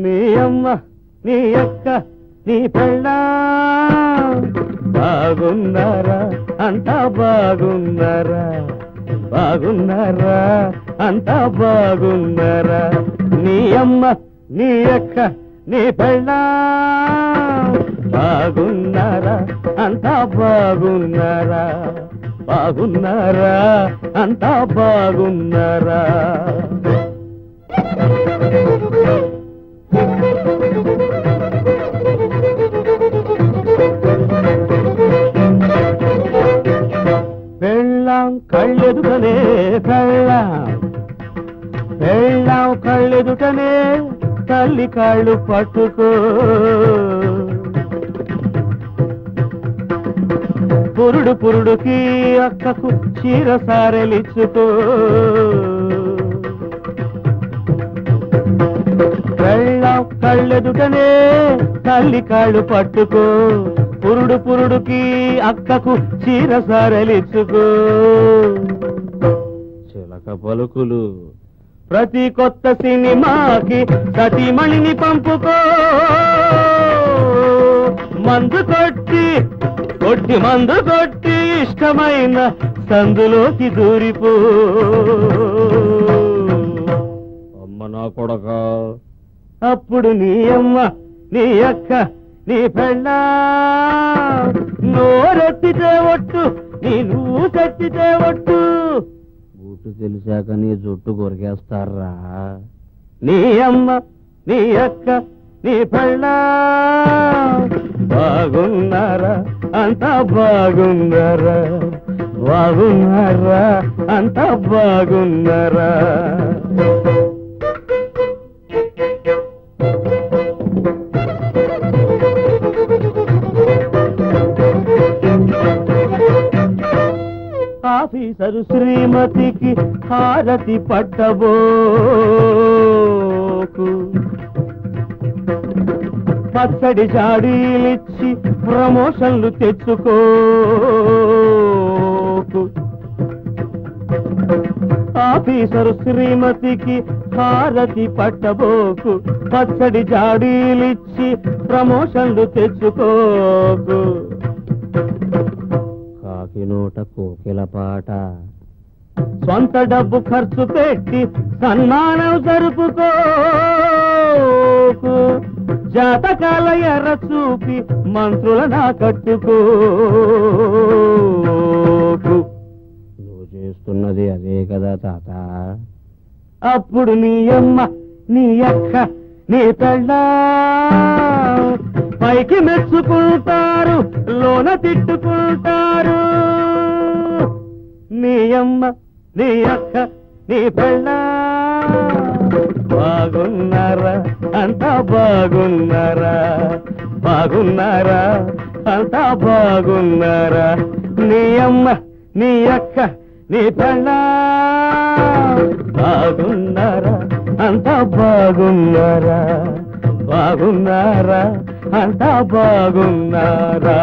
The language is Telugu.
నీ అమ్మ నీ అక్క నీ పెళ్ళాం బాగున్నారా అంతా బాగున్నారా బాగున్నారా అంతా బాగున్నారా నీ అమ్మ నీ అక్క నీ పెళ్ళాం బాగున్నారా అంతా బాగున్నారా బాగున్నారా అంతా బాగున్నారా పెళ్ళాం కళ్ళెదుటనే పెళ్ళాం కళ్ళెదుటనే తల్లి కాళ్ళు పట్టుకో పురుడు పురుడుకి అక్కకు చీర సారెలిచ్చుకో పెళ్ళాం కళ్ళెదుటనే తల్లి కాళ్ళు పట్టుకో పురుడు పురుడుకి అక్కకు చీర సారెలిచ్చుకో చిలక పలుకులు ప్రతి కొత్త సినిమాకి సతీమణిని పంపుకో మందు కొట్టి ఇష్టమైన సందులోకి దూరిపో అమ్మ నా కొడక అప్పుడు నీ అమ్మ నీ అక్క నీ పెళ్ళా నోరెత్తితే ఒట్టు నీ నువ్వు తెచ్చితే ఒట్టు గుట్టు తెలిసాక నీ జుట్టు కొరికేస్తారా నీ అమ్మ నీ అక్క నీ పెళ్ళా బాగున్నారా అంతా బాగున్నారా బాగున్నారా అంతా బాగున్నారా ఆఫీసరు శ్రీమతికి హారతి పట్టబోకు పచ్చడి జాడీలిచ్చి ప్రమోషన్లు తెచ్చుకోకు ఆఫీసరు శ్రీమతికి హారతి పట్టబోకు పచ్చడి జాడీలిచ్చి ప్రమోషన్లు తెచ్చుకోకు కాకినోట కోకిల పాట సొంత డబ్బు ఖర్చు పెట్టి సన్మానం జరుపుకోకు జాతకాల ఎర్ర చూపి మంత్రులనా కట్టుకోకు నువ్వు చేస్తున్నది అదే కదా తాత అప్పుడు నీ అమ్మ నీ అక్క నీ పెళ్ళా పైకి మెచ్చుకుంటారు లోన తిట్టుకుంటారు నీ అమ్మ నీ అక్క నీ పెళ్ళా బాగున్నారా అంతా బాగున్నారా బాగున్నారా అంతా బాగున్నారా నీ అమ్మ నీ అక్క నీ పెళ్ళా బాగున్నారా అంతా బాగున్నారా బాగున్నారా అంతా బాగున్నారా